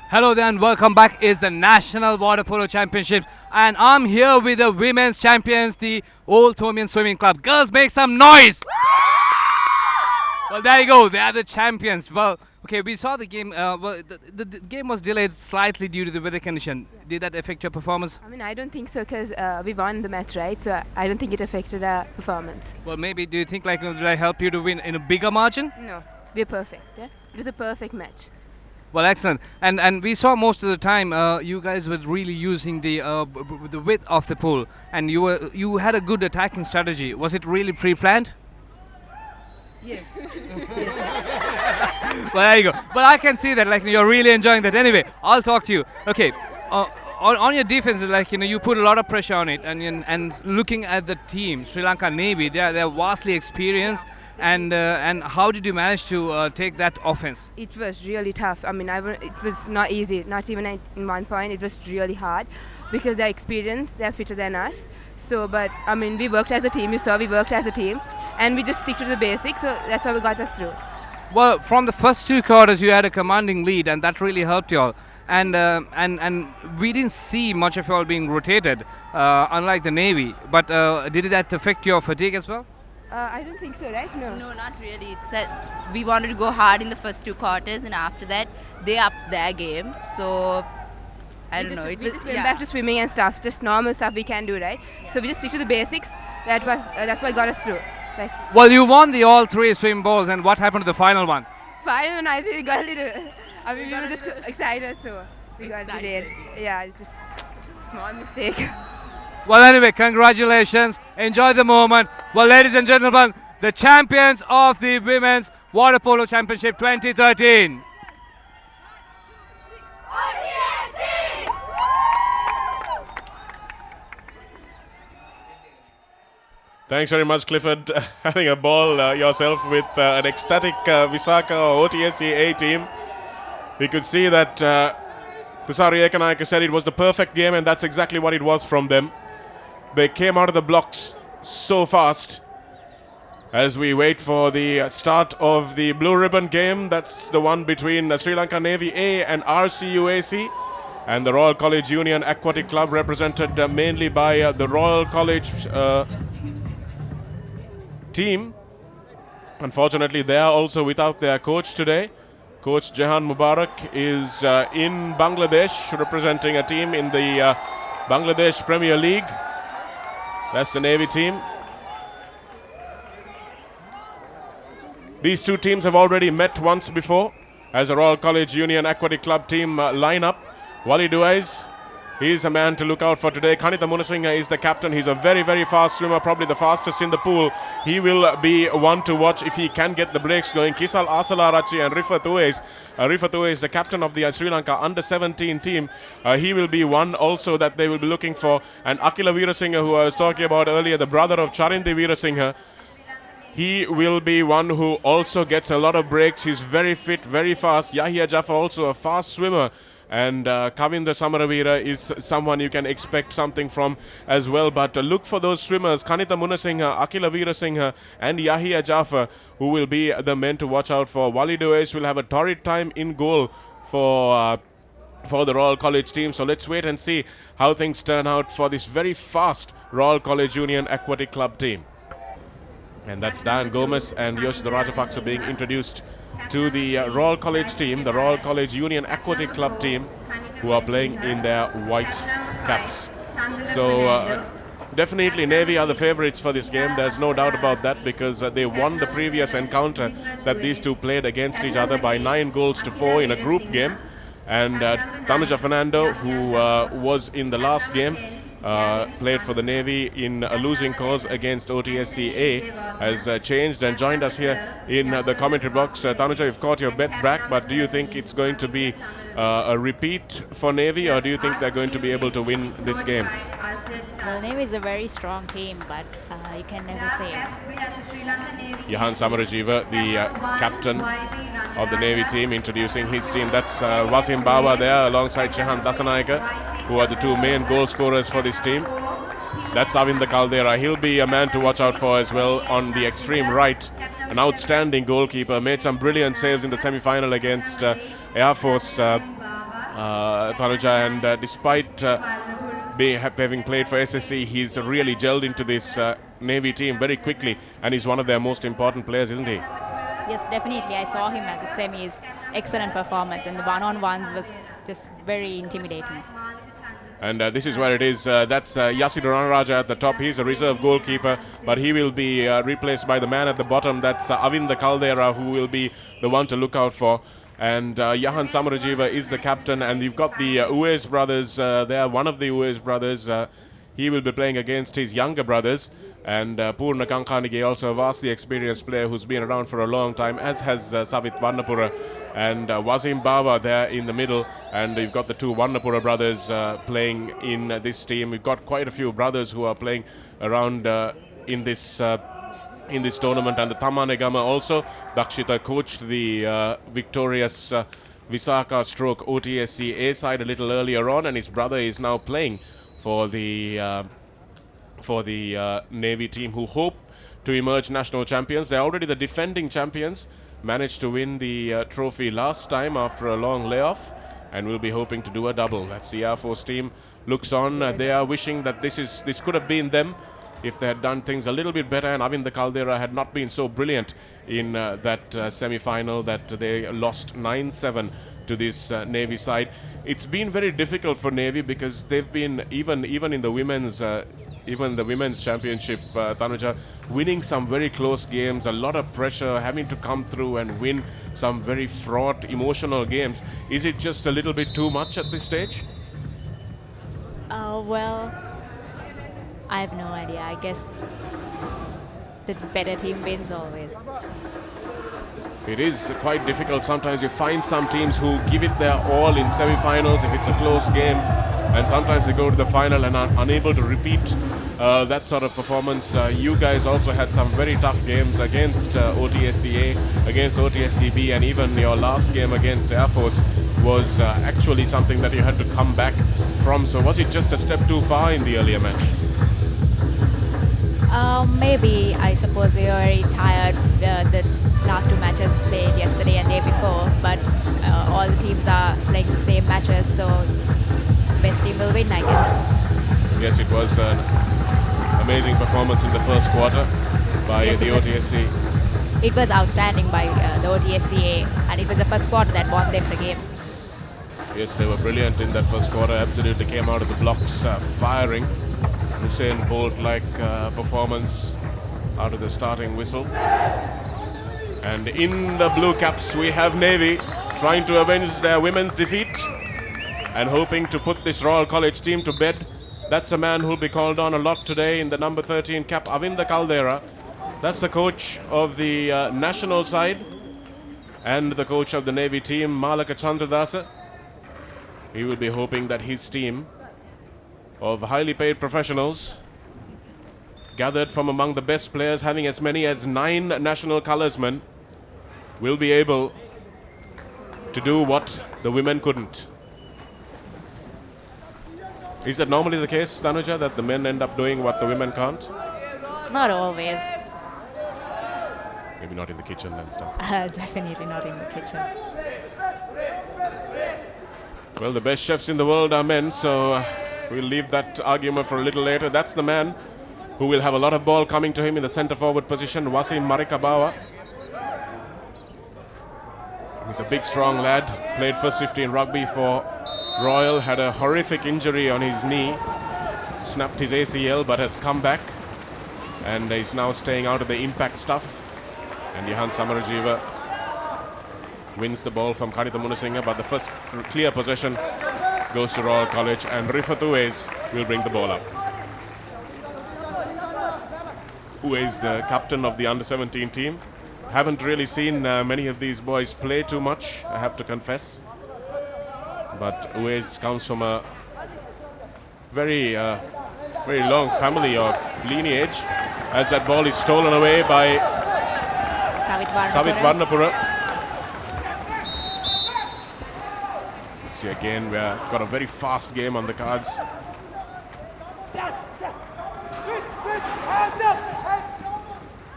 Hello there and welcome back. It's the National Water Polo Championships and I'm here with the women's champions, the Old Thomian Swimming Club. Girls, make some noise! Well, there you go. They are the champions. Well, okay, we saw the game. The game was delayed slightly due to the weather condition. Did that affect your performance? I mean, I don't think so because we won the match, right? So I don't think it affected our performance. Well, maybe. Do you think did I help you to win in a bigger margin? No, we're perfect. Yeah, it was a perfect match. Well, excellent. And we saw most of the time you guys were really using the width of the pool, and you had a good attacking strategy. Was it really pre-planned? Yes. Well, there you go. But I can see that you're really enjoying that. Anyway, I'll talk to you. Okay. On your defense, you put a lot of pressure on it, and looking at the team, Sri Lanka Navy, they're vastly experienced. And how did you manage to take that offense? It was really tough. I mean, it was not easy. Not even in one point. It was really hard because they're experienced, they're fitter than us. So, but I mean, we worked as a team. You saw we worked as a team, and we just stick to the basics. So that's how we got us through. Well, from the first two quarters, you had a commanding lead, and that really helped you all. And we didn't see much of you all being rotated, unlike the Navy. But did that affect your fatigue as well? I don't think so, right? No. No, not really. It's that we wanted to go hard in the first two quarters, and after that, they upped their game. So I don't know. We just went back to swimming and stuff, just normal stuff we can do, right? So we just stick to the basics. That's what got us through. Well, you won the all three swim bowls, and what happened to the final one? Final one, I think we got a little. I mean, we were just excited, so we got delayed. Yeah, it's just a small mistake. Well, anyway, congratulations. Enjoy the moment. Well, ladies and gentlemen, the champions of the Women's Water Polo Championship 2013. Thanks very much, Clifford. Having a ball yourself with an ecstatic Visakha or OTSCA team. We could see that Tusari Ekanayaka said it was the perfect game, and that's exactly what it was from them. They came out of the blocks so fast. As we wait for the start of the blue ribbon game, that's the one between Sri Lanka Navy A and RCUAC, and the Royal College Union Aquatic Club, represented mainly by the Royal College team. Unfortunately, they are also without their coach today. Coach Jahan Mubarak is in Bangladesh, representing a team in the Bangladesh Premier League. That's the Navy team. These two teams have already met once before as a Royal College Union Aquatic Club team lineup. Wally Duais, he's a man to look out for today. Kanitha Munasinghe is the captain. He's a very, very fast swimmer, probably the fastest in the pool. He will be one to watch if he can get the breaks going. Kisal Asalarachi and Rifat Uwais. Rifat Uwais is the captain of the Sri Lanka under-17 team. He will be one also that they will be looking for. And Akila Veerasinghe, who I was talking about earlier, the brother of Charindi Veerasinghe, he will be one who also gets a lot of breaks. He's very fit, very fast. Yahya Jaffa also a fast swimmer. And Kavinda Samaravira is someone you can expect something from as well. But look for those swimmers, Kanitha Munasinghe, Akila Veerasinghe and Yahya Jaffa, who will be the men to watch out for. Wali Duais will have a torrid time in goal for the Royal College team. So let's wait and see how things turn out for this very fast Royal College Union Aquatic Club team. And that's Diane Gomez and Yoshida Rajapaksa being introduced to the Royal College team, the Royal College Union Aquatic Club team, who are playing in their white caps. So definitely Navy are the favorites for this game. There's no doubt about that, because they won the previous encounter that these two played against each other by 9-4 in a group game. And Tanuja Fernando, who was in the last game, played for the Navy in a losing cause against OTSCA, has changed and joined us here in the commentary box. Tanuja, you've caught your bet back, but do you think it's going to be a repeat for Navy, or do you think they're going to be able to win this game? Well, Navy is a very strong team, but you can never say. Jahan Samarajiva, the captain of the Navy team, introducing his team. That's Wasim Bawa there alongside Shahan Dasanayaka, who are the two main goal scorers for this team. That's Avinda Caldera. He'll be a man to watch out for as well on the extreme right. An outstanding goalkeeper. Made some brilliant saves in the semi-final against Air Force Tanuja, and despite having played for SSC, he's really gelled into this Navy team very quickly, and he's one of their most important players, isn't he? Yes, definitely. I saw him at the semis. Excellent performance, and the one-on-ones was just very intimidating. And this is where it is. That's Yasid Ranaraja at the top. He's a reserve goalkeeper, but he will be replaced by the man at the bottom. That's Avinda Caldera, who will be the one to look out for. And Yahan Samarajiva is the captain. And you've got the Uwais brothers there, one of the Uwais brothers. He will be playing against his younger brothers. And Purna Kankanige, also a vastly experienced player who's been around for a long time, as has Savit Varnapura. And Wazim Bawa there in the middle, and you've got the two Varnapura brothers playing in this team. We've got quite a few brothers who are playing around in this tournament, and the Tamanegama also. Dakshita coached the victorious Visaka stroke OTSC A side a little earlier on, and his brother is now playing for the Navy team, who hope to emerge national champions. They're already the defending champions. Managed to win the trophy last time after a long layoff, and will be hoping to do a double. That's the Air Force team. Looks on. They are wishing that this could have been them if they had done things a little bit better, and Avinda Caldera had not been so brilliant in that semi-final that they lost 9-7 to this Navy side. It's been very difficult for Navy because they've been even in the women's championship, Tanuja, winning some very close games, a lot of pressure, having to come through and win some very fraught, emotional games. Is it just a little bit too much at this stage? Well, I have no idea. I guess the better team wins always. It is quite difficult. Sometimes you find some teams who give it their all in semi-finals if it's a close game, and sometimes they go to the final and are unable to repeat that sort of performance. You guys also had some very tough games against OTSCA, against OTSCB, and even your last game against Air Force was actually something that you had to come back from. So was it just a step too far in the earlier match? Maybe. I suppose we were very tired. The last two matches played yesterday and day before, but all the teams are playing the same matches, so best team will win, I guess. Yes, it was an amazing performance in the first quarter by the OTSC. It was outstanding by the OTSCA, and it was the first quarter that won them the game. Yes, they were brilliant in that first quarter. Absolutely came out of the blocks firing. Usain Bolt-like performance out of the starting whistle. And in the blue caps we have Navy trying to avenge their women's defeat and hoping to put this Royal College team to bed. That's a man who'll be called on a lot today in the number 13 cap, Avinda Caldera. That's the coach of the national side and the coach of the Navy team, Malaka Chandradasa. He will be hoping that his team of highly paid professionals, gathered from among the best players, having as many as 9 national colorsmen, will be able to do what the women couldn't. Is that normally the case, Tanuja, that the men end up doing what the women can't? Not always. Maybe not in the kitchen and stuff. Definitely not in the kitchen. Well, the best chefs in the world are men, so we'll leave that argument for a little later. That's the man who will have a lot of ball coming to him in the centre forward position, Wasim Marikabawa. He's a big, strong lad. Played first 15 rugby for Royal. Had a horrific injury on his knee. Snapped his ACL, but has come back. And he's now staying out of the impact stuff. And Yahan Samarajiva wins the ball from Kanitha Munasinghe, but the first clear possession goes to Royal College, and Rifat Uwais will bring the ball up. Uwais, the captain of the under-17 team. Haven't really seen many of these boys play too much, I have to confess. But Uwais comes from a very long family of lineage, as that ball is stolen away by Savit Varnapura. See again, we've got a very fast game on the cards.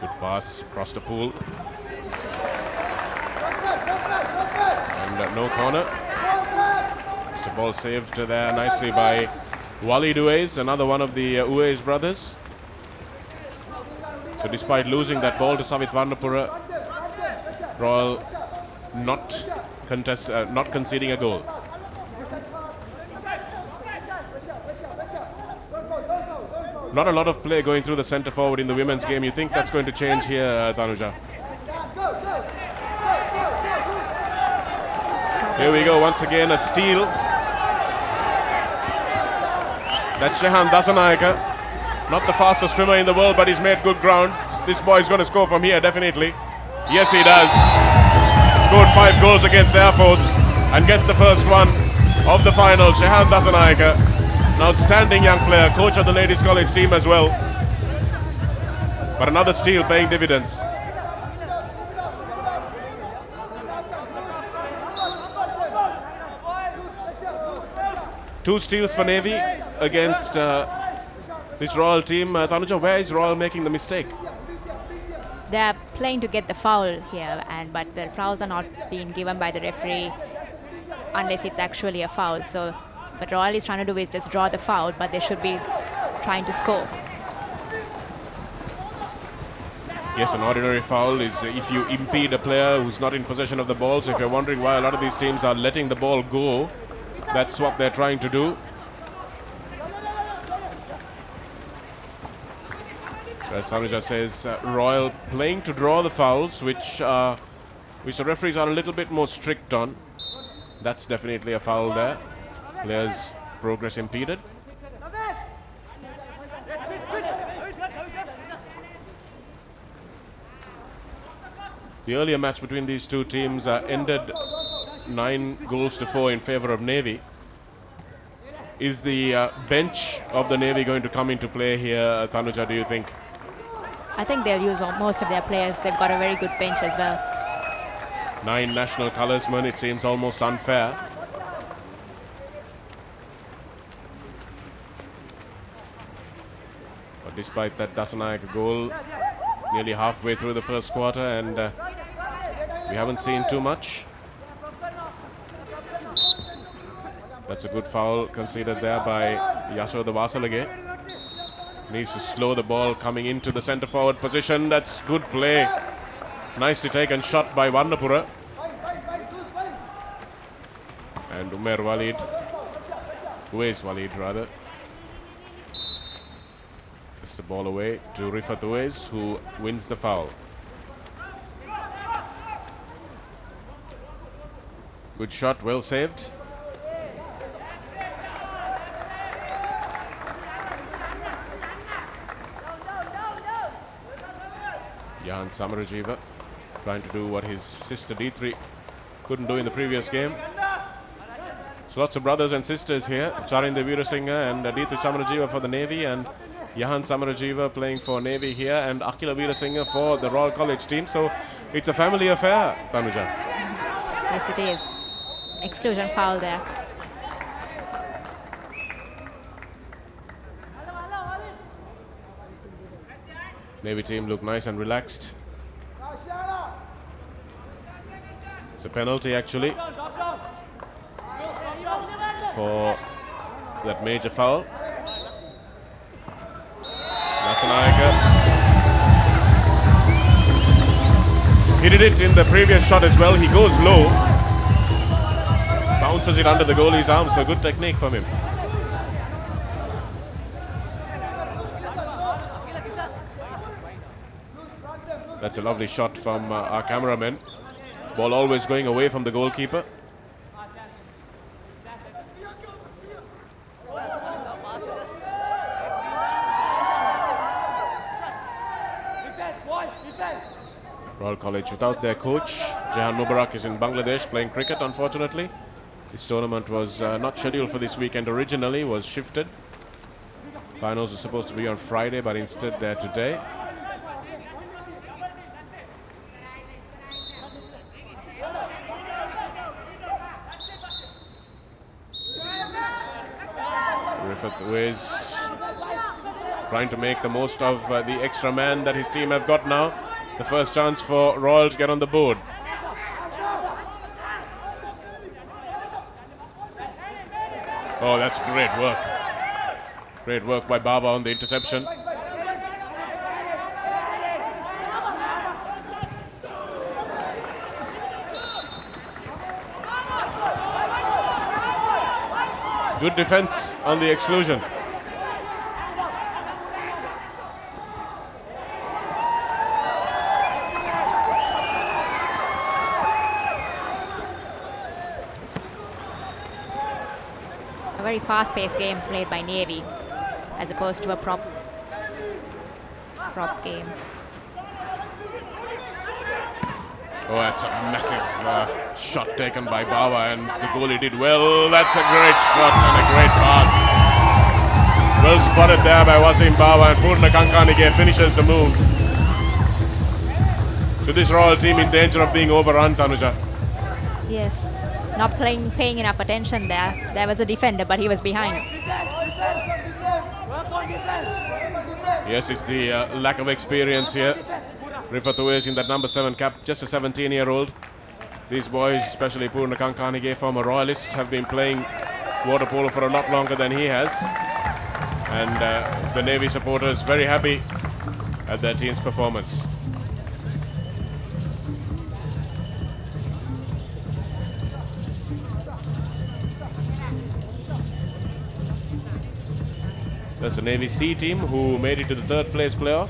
Good pass across the pool. And no corner. It's a ball saved there nicely by Walid Uwais, another one of the Uwais brothers. So despite losing that ball to Savit Varnapura, Royal not conceding a goal. Not a lot of play going through the centre forward in the women's game. You think that's going to change here, Tanuja? Here we go, once again a steal. That's Shehan Dasanayaka. Not the fastest swimmer in the world, but he's made good ground. This boy is going to score from here, definitely. Yes, he does. Scored 5 goals against Air Force and gets the first one of the final. Shehan Dasanayaka, an outstanding young player, coach of the ladies college team as well. But another steal paying dividends. Two steals for Navy against this Royal team. Tanuja, where is Royal making the mistake? They are playing to get the foul here, but the fouls are not being given by the referee unless it's actually a foul. So what Royal is trying to do is just draw the foul, but they should be trying to score. Yes, an ordinary foul is if you impede a player who's not in possession of the ball. So if you're wondering why a lot of these teams are letting the ball go, that's what they're trying to do. As Tanuja says, Royal playing to draw the fouls, which the referees are a little bit more strict on. That's definitely a foul there. Players' progress impeded. The earlier match between these two teams ended 9-4 in favour of Navy. Is the bench of the Navy going to come into play here, Tanuja, do you think? I think they'll use most of their players. They've got a very good bench as well. 9 national colorsmen, it seems almost unfair. But despite that Dasanayaka goal, nearly halfway through the first quarter, and we haven't seen too much. That's a good foul conceded there by Yashoda Vasalage. Needs to slow the ball coming into the centre forward position. That's good play. Nicely taken shot by Varnapura. And Uwais Walid rather. Gets the ball away to Rifat Uwais, who wins the foul. Good shot, well saved. Jahan Samarajiva trying to do what his sister D3 couldn't do in the previous game. So lots of brothers and sisters here. Charinda Veerasinghe and D3 Samarajiva for the Navy, and Jahan Samarajiva playing for Navy here, and Akila Veerasinghe for the Royal College team. So it's a family affair, Tanuja. Yes, it is. Exclusion foul there. Navy team look nice and relaxed. It's a penalty actually for that major foul. Dasanayaka. He did it in the previous shot as well. He goes low, bounces it under the goalie's arm, so good technique from him. That's a lovely shot from our cameraman. Ball always going away from the goalkeeper. Royal College without their coach. Jahan Mubarak is in Bangladesh playing cricket, unfortunately. This tournament was not scheduled for this weekend originally, was shifted. Finals were supposed to be on Friday, but instead they're today. Rifat Uwais trying to make the most of the extra man that his team have got now. The first chance for Royal to get on the board. Oh, that's great work. Great work by Baba on the interception. Good defense on the exclusion. A very fast-paced game played by Navy, as opposed to a prop game. Oh, that's a massive shot taken by Baba, and the goalie did well. That's a great shot and a great pass. Well spotted there by Wasim Baba, and Purna Kankanige finishes the move. So this Royal team in danger of being overrun, Tanuja. Yes, not paying enough attention there. There was a defender, but he was behind. Yes, it's the lack of experience here. Rifatu is in that number 7 cap, just a 17-year-old. These boys, especially Purna Kankanige, former royalist, have been playing water polo for a lot longer than he has. And the Navy supporters very happy at their team's performance. That's the Navy C team who made it to the 3rd place playoff.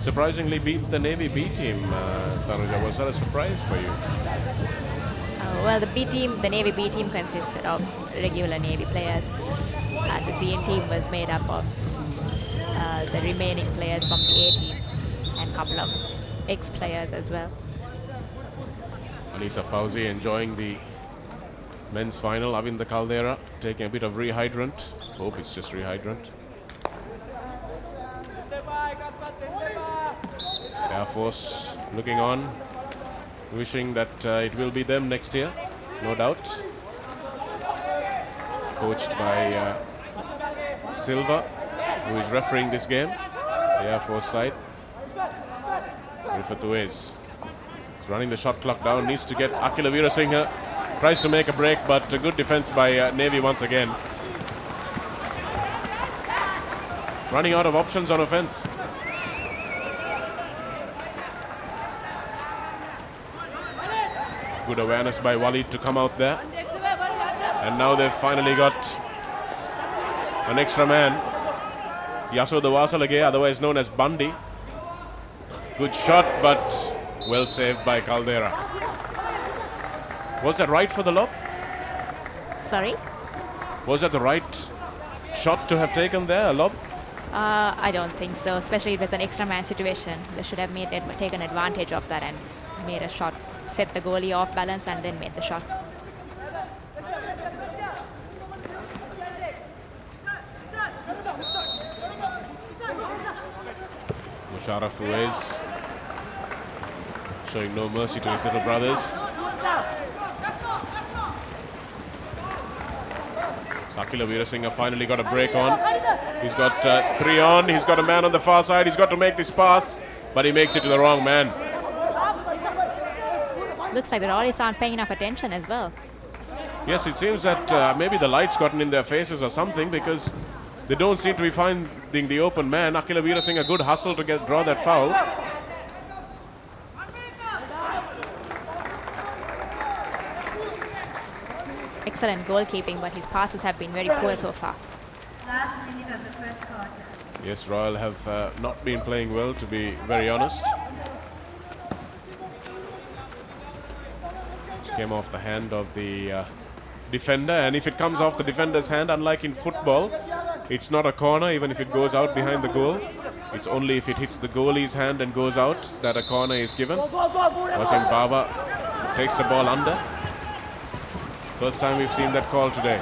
Surprisingly beat the Navy B team, Tanuja. Was that a surprise for you? Well, the Navy B team consisted of regular Navy players. The C team was made up of the remaining players from the A team and a couple of ex-players as well. Anisa Fauzi enjoying the men's final. Avinda Caldera taking a bit of rehydrant. Hope it's just rehydrant. Air Force looking on, wishing that it will be them next year, no doubt. Coached by Silva, who is refereeing this game, the Air Force side. Rifatu is running the shot clock down, needs to get Akila Veerasinghe, tries to make a break, but a good defense by Navy once again. Running out of options on offense. Good awareness by Walid to come out there. And now they've finally got an extra man. Yasoda Wasalage, otherwise known as Bundy. Good shot, but well saved by Caldera. Was that right for the lob? Sorry? Was that the right shot to have taken there, a lob? I don't think so, especially it was an extra man situation. They should have taken advantage of that and made a shot, set the goalie off balance and then made the shot. Musharraf Ruiz showing no mercy to his little brothers. Akila Veerasinghe finally got a break on. He's got 3 on. He's got a man on the far side. He's got to make this pass, but he makes it to the wrong man. Looks like the Royals aren't paying enough attention as well. Yes, it seems that maybe the light's gotten in their faces or something, because they don't seem to be finding the open man. Akila Veerasinghe, a good hustle to draw that foul. Excellent goalkeeping, but his passes have been very poor so far. Yes, Royal have not been playing well, to be very honest. Came off the hand of the defender, and if it comes off the defender's hand, unlike in football, it's not a corner even if it goes out behind the goal. It's only if it hits the goalie's hand and goes out that a corner is given. Wasim Baba takes the ball under. First time we've seen that call today.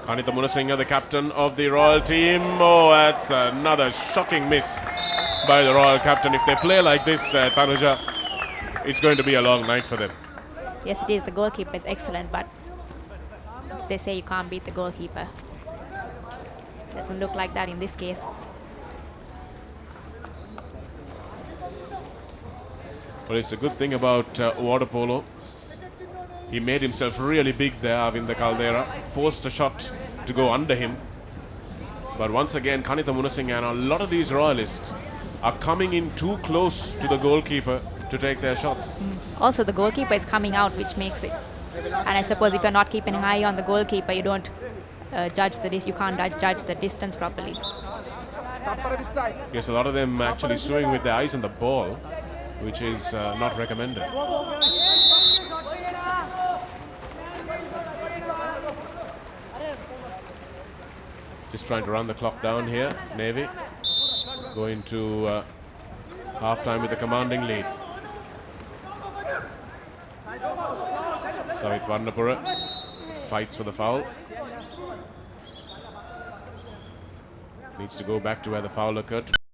Kanitha Munasinghe, the captain of the Royal team. Oh, that's another shocking miss by the Royal captain. If they play like this, Tanuja, it's going to be a long night for them. Yes, it is. The goalkeeper is excellent, but they say you can't beat the goalkeeper. Doesn't look like that in this case. Well, it's a good thing about water polo. He made himself really big there, Avinda Caldera. Forced a shot to go under him. But once again, Kanitha Munasinghe and a lot of these royalists are coming in too close to the goalkeeper to take their shots. Also, the goalkeeper is coming out, which makes it. And I suppose if you're not keeping an eye on the goalkeeper, you don't judge the you can't judge the distance properly. Yes, a lot of them actually swing with their eyes on the ball, which is not recommended. Just trying to run the clock down here, Navy. Going to half-time with a commanding lead. Sahit Varnapura fights for the foul. Needs to go back to where the foul occurred.